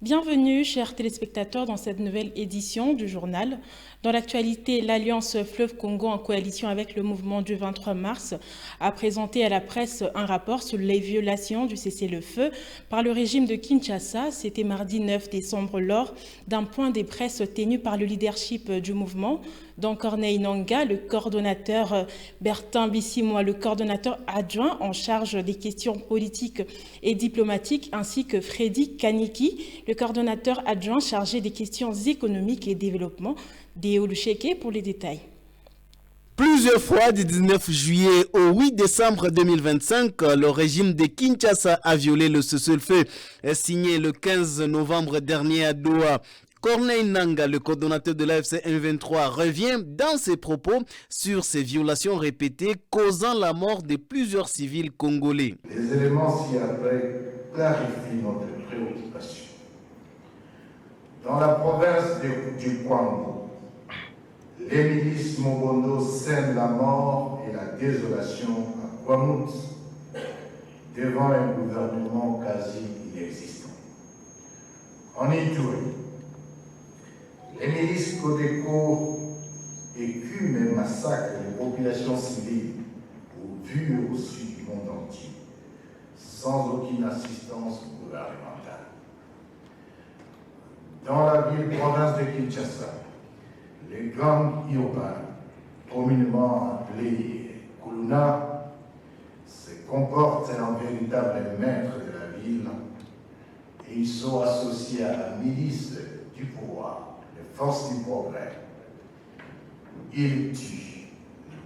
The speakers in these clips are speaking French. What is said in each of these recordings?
Bienvenue, chers téléspectateurs, dans cette nouvelle édition du journal. Dans l'actualité, l'Alliance Fleuve Congo, en coalition avec le mouvement du 23 mars, a présenté à la presse un rapport sur les violations du cessez-le-feu par le régime de Kinshasa. C'était mardi 9 décembre lors d'un point de presse tenu par le leadership du mouvement, dont Corneille Nangaa, le coordonnateur, Bertin Bissimois, le coordonnateur adjoint en charge des questions politiques et diplomatiques, ainsi que Freddy Kaniki, le coordonnateur adjoint chargé des questions économiques et développement. Déo Lucheke pour les détails. Plusieurs fois du 19 juillet au 8 décembre 2025, le régime de Kinshasa a violé le cessez-le-feu signé le 15 novembre dernier à Doha. Corneille Nangaa, le coordonnateur de l'AFC M23, revient dans ses propos sur ces violations répétées causant la mort de plusieurs civils congolais. Les éléments ci-après clarifient notre préoccupation. Dans la province du Kwango, les milices Mobondo sèment la mort et la désolation à Kwamut devant un gouvernement quasi inexistant. En Ituri, les milices Codeco écument et massacrent les populations civiles au vu et au su du monde entier, sans aucune assistance gouvernementale. Dans la ville-province de Kinshasa, les gangs urbains, communément appelés Kuluna, se comportent en véritable maître de la ville et ils sont associés à la milice du pouvoir, les forces du progrès. Ils tuent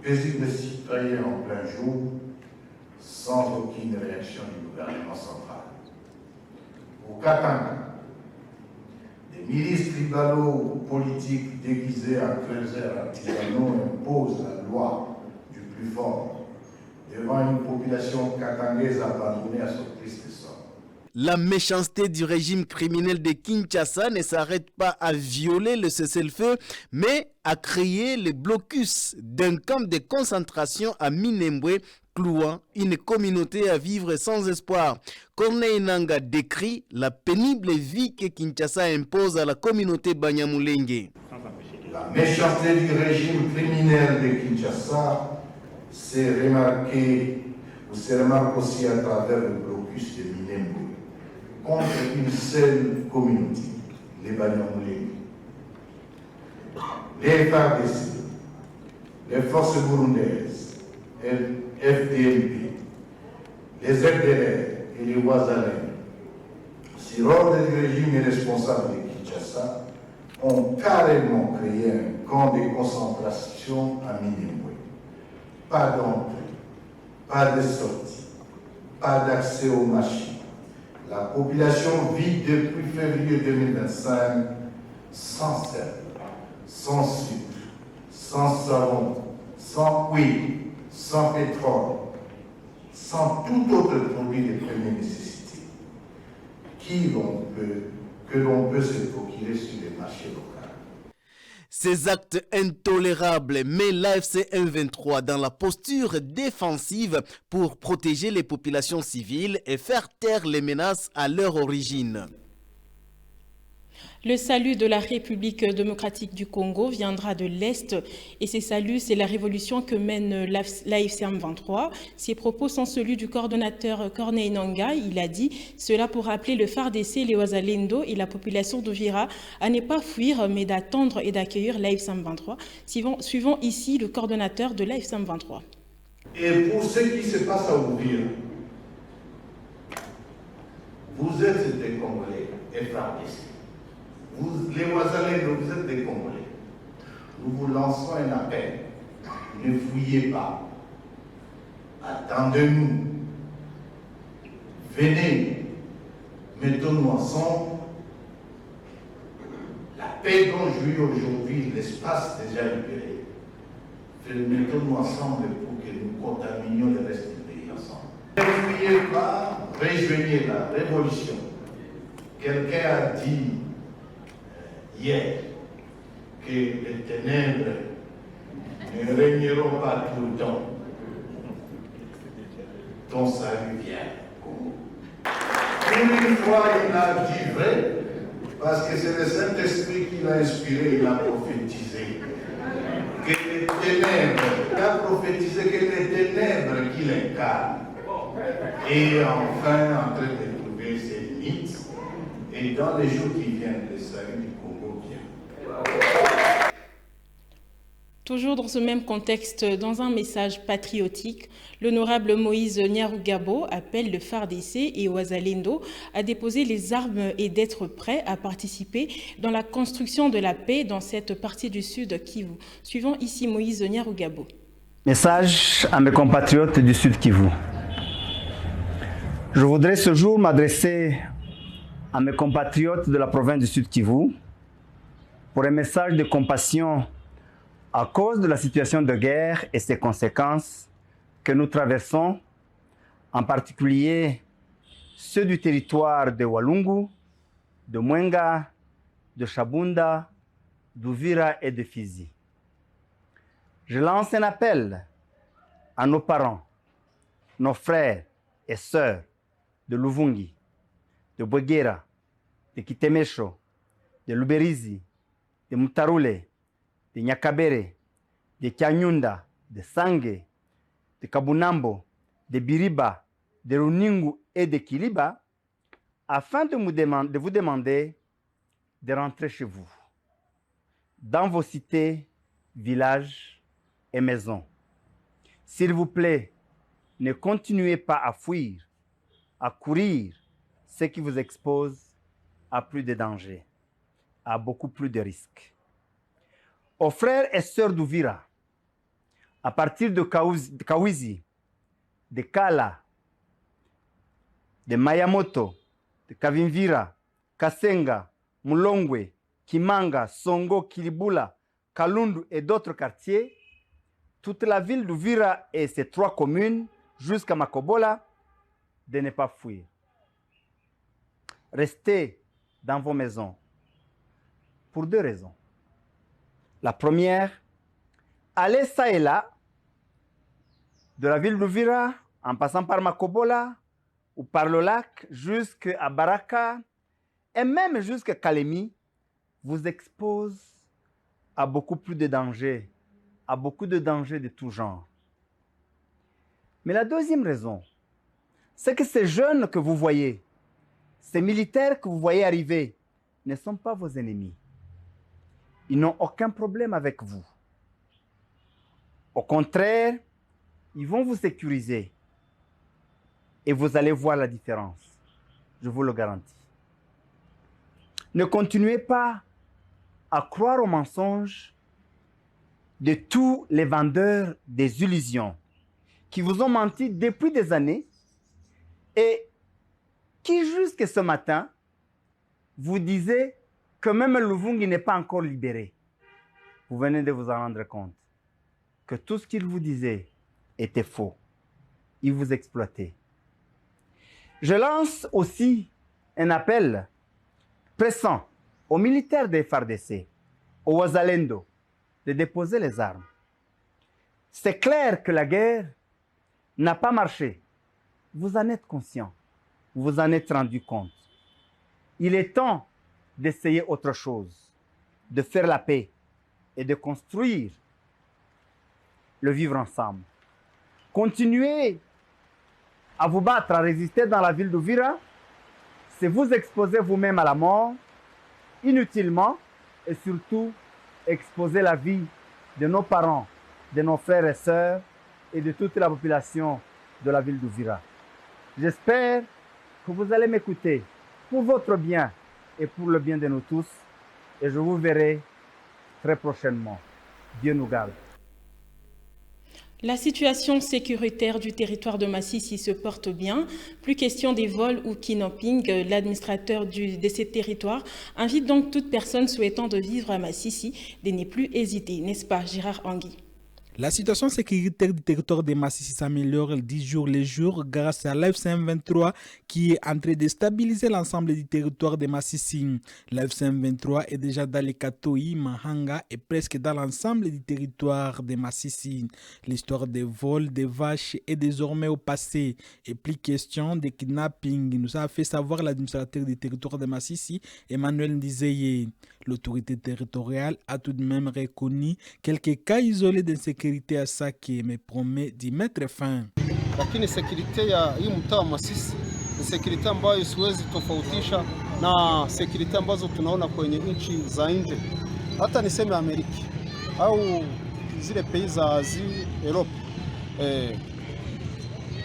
les paisibles citoyens en plein jour sans aucune réaction du gouvernement central. Au Katanga, les milices tribalo-politiques déguisées en trésors artisanaux imposent la loi du plus fort devant une population katangaise abandonnée à son triste sort. La méchanceté du régime criminel de Kinshasa ne s'arrête pas à violer le cessez-le-feu, mais à créer le blocus d'un camp de concentration à Minembwe, clouant une communauté à vivre sans espoir. Corneille Nangaa décrit la pénible vie que Kinshasa impose à la communauté Banyamulenge. La méchanceté du régime criminel de Kinshasa se remarque aussi à travers le blocus de Minembwe contre une seule communauté, les Banyamulenge. Les FARDC, les forces burundaises, FDLP, les FDLR et les Ouazalais, sur ordre du régime irresponsable de Kinshasa, ont carrément créé un camp de concentration à Minembwe. Pas d'entrée, pas de sortie, pas d'accès aux machines. La population vit depuis février 2025 sans sel, sans sucre, sans savon, sans huile, sans pétrole, sans tout autre produit de première nécessité, que l'on peut se procurer sur les marchés locaux. Ces actes intolérables mettent l'AFC M23 dans la posture défensive pour protéger les populations civiles et faire taire les menaces à leur origine. Le salut de la République démocratique du Congo viendra de l'Est et ces saluts, c'est la révolution que mène l'AFC M23. Ces propos sont celui du coordonnateur Corneille Nangaa. Il a dit cela pour rappeler le FARDC, les Ouazalendo et la population d'Uvira à ne pas fuir mais d'attendre et d'accueillir l'AFC M23. Suivons ici le coordonnateur de l'AFC M23. Et pour ce qui se passe à Uvira, vous êtes des Congolais et FARDC. Vous, les Ouazalais, vous êtes des Congolais. Nous vous lançons un appel. Ne fouillez pas. Attendez-nous. Venez. Mettons-nous ensemble. La paix dont jouit aujourd'hui, l'espace déjà libéré. Mettons-nous ensemble pour que nous contaminions le reste du pays ensemble. Ne fouillez pas. Rejoignez la révolution. Quelqu'un a dit hier que les ténèbres ne régneront pas tout le temps. Ton salut vient. Pour une fois, il a dit vrai. Parce que c'est le Saint-Esprit qui l'a inspiré, il a prophétisé. Que les ténèbres, il a prophétisé que les ténèbres qui l'incarnent. Et enfin, en train de trouver ses limites. Et dans les jours qui viennent, le salut du Congo vient. Toujours dans ce même contexte, dans un message patriotique, l'honorable Moïse Nyarugabo appelle le FARDC et Ouazalendo à déposer les armes et d'être prêts à participer dans la construction de la paix dans cette partie du Sud Kivu. Suivons ici Moïse Nyarugabo. Message à mes compatriotes du Sud Kivu. Je voudrais ce jour m'adresser à mes compatriotes de la province du Sud Kivu pour un message de compassion à cause de la situation de guerre et ses conséquences que nous traversons, en particulier ceux du territoire de Walungu, de Mwenga, de Shabunda, d'Uvira et de Fizi. Je lance un appel à nos parents, nos frères et sœurs de Luvungi, de Bwegera, de Kitemesho, de Luberizi, de Mutarule, de Nyakabere, de Kyanyunda, de Sange, de Kabunambo, de Biriba, de Runingu et de Kiliba, afin de vous demander de rentrer chez vous, dans vos cités, villages et maisons. S'il vous plaît, ne continuez pas à fuir, à courir, ce qui vous expose à plus de dangers, à beaucoup plus de risques. Aux frères et sœurs d'Uvira, à partir de Kawizi, de Kala, de Mayamoto, de Kavimvira, Kasenga, Mulongwe, Kimanga, Songo, Kilibula, Kalundu et d'autres quartiers, toute la ville d'Uvira et ses 3 communes, jusqu'à Makobola, de ne pas fuir. Restez dans vos maisons pour 2 raisons. La première, allez ça et là, de la ville d'Uvira, en passant par Makobola, ou par le lac, jusqu'à Baraka, et même jusqu'à Kalemi, vous expose à beaucoup plus de dangers, à beaucoup de dangers de tout genre. Mais la deuxième raison, c'est que ces jeunes que vous voyez, ces militaires que vous voyez arriver, ne sont pas vos ennemis. Ils n'ont aucun problème avec vous. Au contraire, ils vont vous sécuriser. Et vous allez voir la différence. Je vous le garantis. Ne continuez pas à croire aux mensonges de tous les vendeurs des illusions qui vous ont menti depuis des années et qui, jusqu'à ce matin, vous disaient que même Luvungi n'est pas encore libéré. Vous venez de vous en rendre compte que tout ce qu'il vous disait était faux. Il vous exploitait. Je lance aussi un appel pressant aux militaires des FARDC, aux Ouazalendo, de déposer les armes. C'est clair que la guerre n'a pas marché. Vous en êtes conscient. Vous vous en êtes rendu compte. Il est temps d'essayer autre chose, de faire la paix et de construire le vivre ensemble. Continuez à vous battre, à résister dans la ville d'Uvira, c'est vous exposer vous-même à la mort, inutilement, et surtout exposer la vie de nos parents, de nos frères et sœurs et de toute la population de la ville d'Uvira. J'espère que vous allez m'écouter pour votre bien et pour le bien de nous tous, et je vous verrai très prochainement. Dieu nous garde. La situation sécuritaire du territoire de Massissi se porte bien. Plus question des vols ou kidnapping. L'administrateur de ces territoires invite donc toute personne souhaitant de vivre à Massissi de ne plus hésiter. N'est-ce pas, Gérard Angui? La situation sécuritaire du territoire de Massissi s'améliore 10 jours les jours grâce à l'AFC-M23 qui est en train de stabiliser l'ensemble du territoire de Massissi. L'AFC-M23 est déjà dans les Katoi, Mahanga et presque dans l'ensemble du territoire de Massissi. L'histoire des vols des vaches est désormais au passé et plus question de kidnapping, nous a fait savoir l'administrateur du territoire de Massissi, Emmanuel Ndizeye. L'autorité territoriale a tout de même reconnu quelques cas isolés d'insécurité à Sake, mais promet d'y mettre fin. Lakini sekirite ya hii mtaa wa Masisi ni sekirite ambayo siwezi tofautisha na sekirite ambazo tunaona kwenye nchi za nje, hata niseme Amerika au zile pays za Asia, Europe.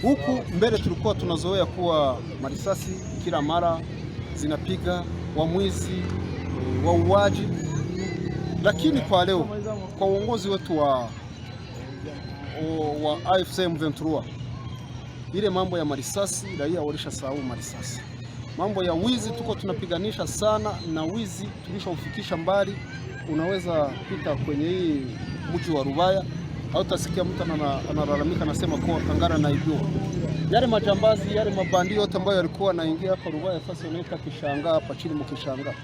Huku mbele tulikuwa tunazoea kuwa marisasi kila mara zinapiga wamwizi, wauaji, lakini kwa leo kwa uongozi wetu wa AFC M23 ile mambo ya marisasi raia walishasahau marisasi. Mambo ya wizi tuko tunapiganisha sana, na wizi tulishaufikisha mbali. Unaweza pita kwenye hii mji wa Rubaya au utasikia mtu analalamika anasema kwa Tangara na Ibyo. Yale majambazi, yale mabandi yote ambayo yalikuwa naingia hapa Rubaya sasa wanaita Kishanga hapa chini mkishanga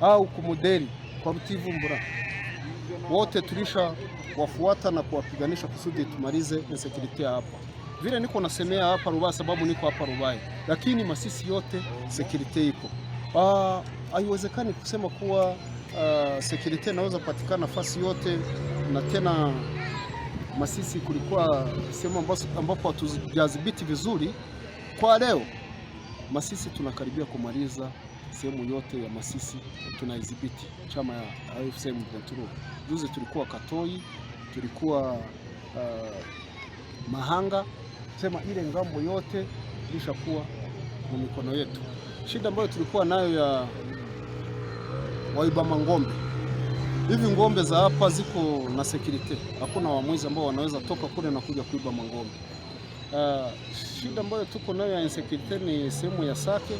au kumudeli kwa Rutivu Mbura. Wote tulisha wafuata na kuwapiganisha kusudi tumalize insecurity hapa. Vile niko nasemea hapa Rubaya sababu niko hapa Rubaya, lakini Masisi yote security iko. Haiwezekani kusema kuwa security inaweza patikana nafasi yote, na tena Masisi kulikuwa sehemu ambapo hatujadhibiti vizuri. Kwa leo Masisi tunakaribia kumaliza sehemu yote ya Masisi, tunaidhibiti chama ya AFC M23. Juzi tulikuwa Katoi, tulikuwa Mahanga, sema ile ngambo yote ilishakuwa na mikono yetu. Shida ambayo tulikuwa nayo ya waibama ngombe, hivi ngombe za hapa ziko na security, hakuna wamwizi ambao wanaweza toka kule na kuja kuiba mangombe. Shida ambayo tuko nayo ya insecurity ni sehemu ya Sake.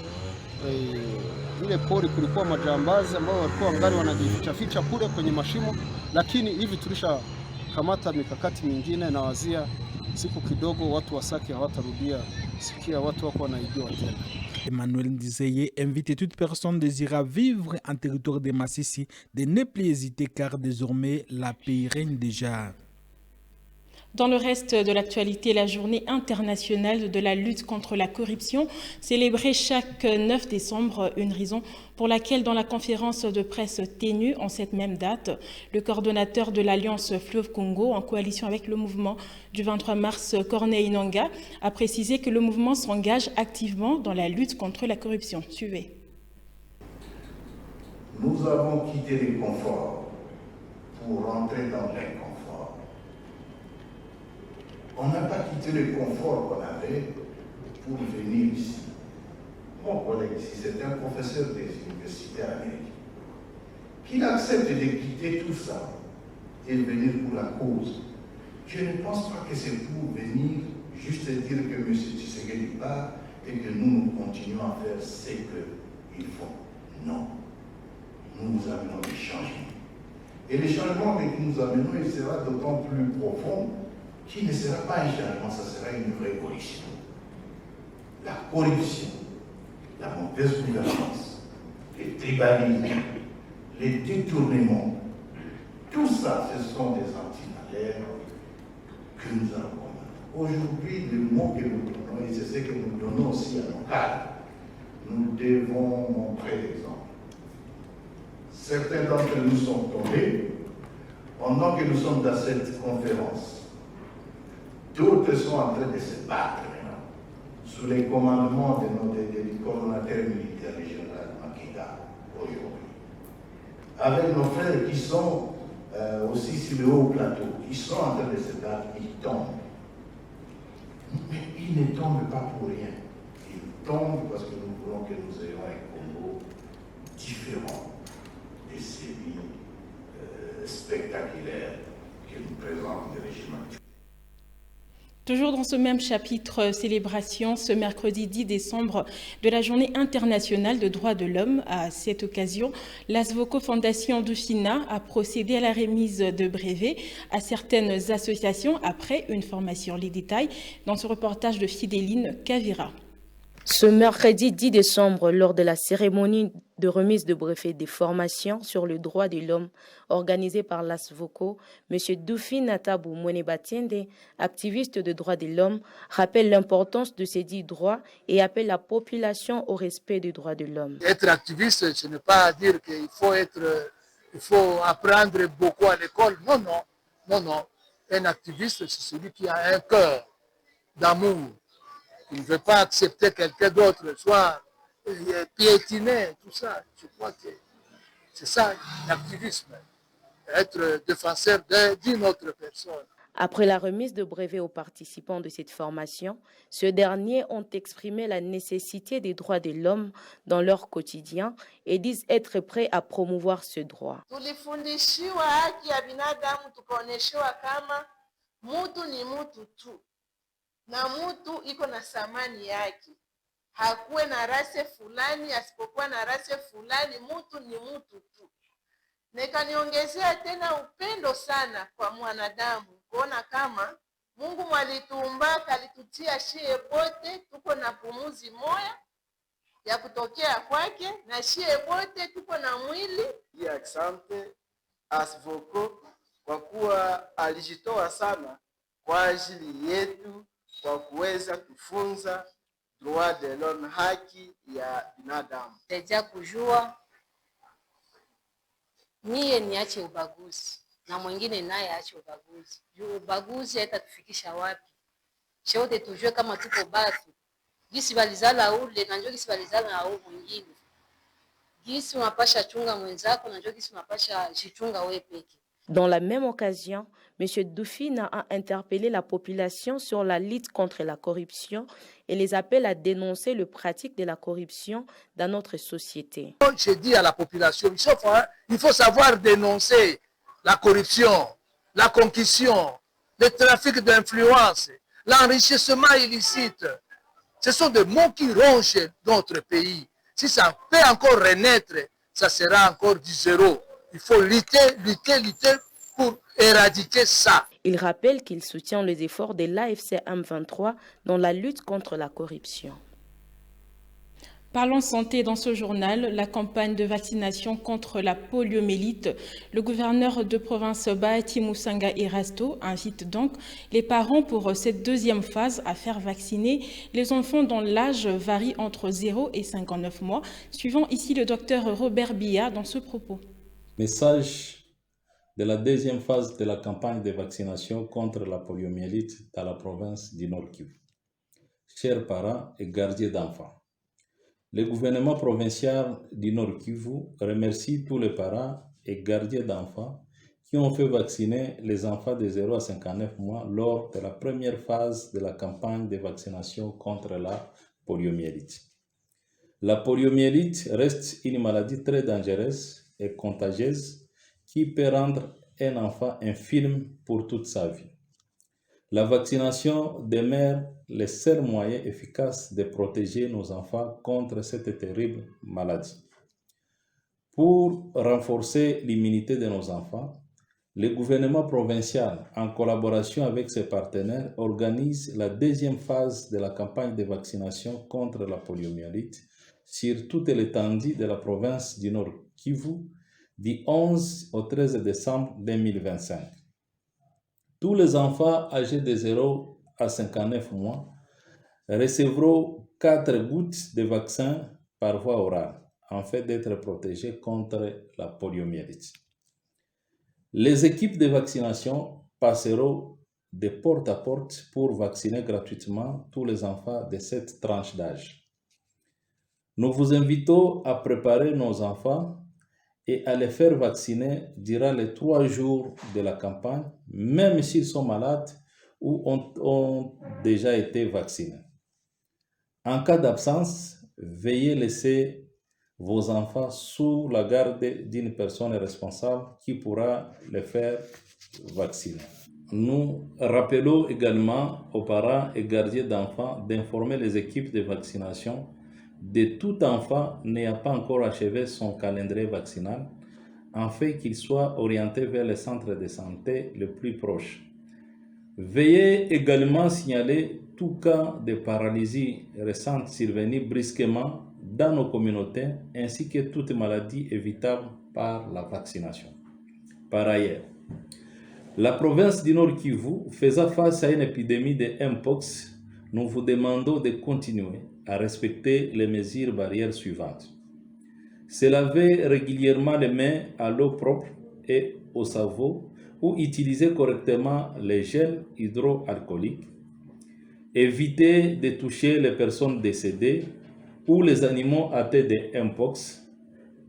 Ile pori kulikuwa majambazi ambao walikuwa ngali wanajificha kule kwenye mashimo, lakini hivi tulisha kamata mikakati mingine na wazia siku kidogo watu wa Sake hawatarudia, sikia watu wako wanaijua tena. Emmanuel Ndizeye invite toute personne désirant vivre en territoire de Massissi de ne plus hésiter car désormais la paix règne déjà. Dans le reste de l'actualité, la journée internationale de la lutte contre la corruption, célébrée chaque 9 décembre, une raison pour laquelle dans la conférence de presse tenue en cette même date, le coordonnateur de l'Alliance Fleuve Congo, en coalition avec le mouvement du 23 mars, Corneille Nangaa, a précisé que le mouvement s'engage activement dans la lutte contre la corruption. Suivez. Nous avons quitté le confort pour rentrer dans l'inconfort. On n'a pas quitté le confort qu'on avait pour venir ici. Mon collègue ici, c'est un professeur des universités américaines. Qu'il accepte de quitter tout ça et venir pour la cause. Je ne pense pas que c'est pour venir juste dire que M. Tshisekedi part et que nous continuons à faire ce qu'il faut. Non. Nous amenons des changements. Et les changements que nous amenons, il sera d'autant plus profond qui ne sera pas un changement, ça sera une révolution. La corruption, la mauvaise gouvernance, le tribalisme, les détournements, tout ça, ce sont des antivaleurs que nous avons. Aujourd'hui, le mot que nous donnons, et c'est ce que nous donnons aussi à nos cadres, nous devons montrer l'exemple. Certains d'entre nous sont tombés pendant que nous sommes dans cette conférence. D'autres sont en train de se battre maintenant, sous les commandements du coordonnateur militaire régional Makeda aujourd'hui. Avec nos frères qui sont aussi sur le haut plateau, qui sont en train de se battre, ils tombent. Mais ils ne tombent pas pour rien. Ils tombent parce que nous voulons que nous ayons un Congo différent de celui spectaculaire que nous présente le régime actuel. Toujours dans ce même chapitre célébration, ce mercredi 10 décembre de la Journée internationale de droits de l'homme. À cette occasion, l'Asvoco Fondation Dufina a procédé à la remise de brevets à certaines associations après une formation. Les détails dans ce reportage de Fidéline Kavira. Ce mercredi 10 décembre, lors de la cérémonie de remise de brevets des formations sur le droit de l'homme organisée par l'Asvoco, M. Dufina Tabu Mwenebatiende, activiste de droits de l'homme, rappelle l'importance de ces 10 droits et appelle la population au respect des droits de l'homme. Être activiste, ce n'est pas dire qu'il faut apprendre beaucoup à l'école. Non. Un activiste, c'est celui qui a un cœur d'amour. Il ne veut pas accepter quelqu'un d'autre, soit piétiner, tout ça. Je crois que c'est ça l'activisme, être défenseur d'une autre personne. Après la remise de brevets aux participants de cette formation, ceux derniers ont exprimé la nécessité des droits de l'homme dans leur quotidien et disent être prêts à promouvoir ce droit. Tulifundishiwa haki ya binadamu, tukaoneshewa kama mutu ni mutu tu. Na mutu iko na thamani yake, hakuwe na rase fulani, asipokuwa na rase fulani, mutu ni mutu tu. Nikaniongezea tena upendo sana kwa mwanadamu, kuona kama Mungu mwalituumba kalitutia shie bote, tuko na pumuzi moya ya kutokea kwake, na shie bote tuko na mwili. Asante Asvoco kwa kuwa alijitoa sana kwa ajili yetu, kwa kuweza kufunza droit de l'homme, haki ya binadamu. Teja kujua niye niache ubaguzi na mwingine naye aache ubaguzi. Juu ubaguzi haitatufikisha wapi? Shote tujue kama tuko batu. Gisi balizala ule na njoo gisi balizala na ule mwingine. Gisi unapasha chunga mwenzako na njoo gisi unapasha jichunga wewe peke. Dans la même occasion, M. Dufina a interpellé la population sur la lutte contre la corruption et les appelle à dénoncer le pratique de la corruption dans notre société. Je dis à la population, il faut savoir dénoncer la corruption, la concussion, le trafic d'influence, l'enrichissement illicite. Ce sont des mots qui rongent notre pays. Si ça peut encore renaître, ça sera encore du zéro. Il faut lutter pour éradiquer ça. Il rappelle qu'il soutient les efforts de l'AFC M23 dans la lutte contre la corruption. Parlons santé dans ce journal, la campagne de vaccination contre la poliomyélite. Le gouverneur de province Bahati Moussanga Erasto invite donc les parents pour cette deuxième phase à faire vacciner les enfants dont l'âge varie entre 0 et 59 mois. Suivons ici le docteur Robert Bia dans ce propos. Message de la deuxième phase de la campagne de vaccination contre la poliomyélite dans la province du Nord Kivu. Chers parents et gardiens d'enfants, le gouvernement provincial du Nord Kivu remercie tous les parents et gardiens d'enfants qui ont fait vacciner les enfants de 0 à 59 mois lors de la première phase de la campagne de vaccination contre la poliomyélite. La poliomyélite reste une maladie très dangereuse et contagieuse qui peut rendre un enfant infirme pour toute sa vie. La vaccination demeure le seul moyen efficace de protéger nos enfants contre cette terrible maladie. Pour renforcer l'immunité de nos enfants, le gouvernement provincial, en collaboration avec ses partenaires, organise la deuxième phase de la campagne de vaccination contre la poliomyélite sur toute l'étendue de la province du Nord Kivu du 11 au 13 décembre 2025. Tous les enfants âgés de 0 à 59 mois recevront 4 gouttes de vaccin par voie orale, afin d'être protégés contre la poliomyélite. Les équipes de vaccination passeront de porte à porte pour vacciner gratuitement tous les enfants de cette tranche d'âge. Nous vous invitons à préparer nos enfants et à les faire vacciner durant les 3 jours de la campagne, même s'ils sont malades ou ont déjà été vaccinés. En cas d'absence, veuillez laisser vos enfants sous la garde d'une personne responsable qui pourra les faire vacciner. nous rappelons également aux parents et gardiens d'enfants d'informer les équipes de vaccination de tout enfant n'ayant pas encore achevé son calendrier vaccinal, afin qu'il soit orienté vers les centres de santé le plus proche. Veuillez également signaler tout cas de paralysie récente survenue brusquement dans nos communautés, ainsi que toute maladie évitable par la vaccination. Par ailleurs, la province du Nord Kivu faisant face à une épidémie de Mpox, nous vous demandons de continuer à respecter les mesures barrières suivantes. Se laver régulièrement les mains à l'eau propre et au savon ou utiliser correctement les gels hydroalcooliques. Éviter de toucher les personnes décédées ou les animaux atteints de Mpox.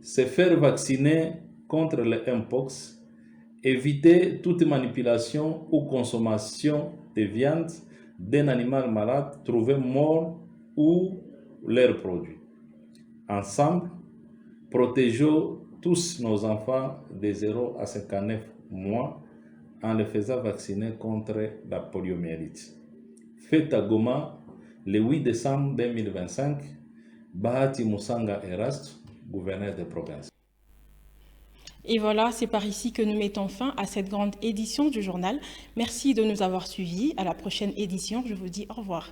Se faire vacciner contre le Mpox. Éviter toute manipulation ou consommation de viande d'un animal malade trouvé mort ou leurs produits. Ensemble, protégeons tous nos enfants de 0 à 59 mois en les faisant vacciner contre la poliomyélite. Fête à Goma le 8 décembre 2025, Bahati Musanga Eraste, gouverneur de province. Et voilà, c'est par ici que nous mettons fin à cette grande édition du journal. Merci de nous avoir suivis. À la prochaine édition, je vous dis au revoir.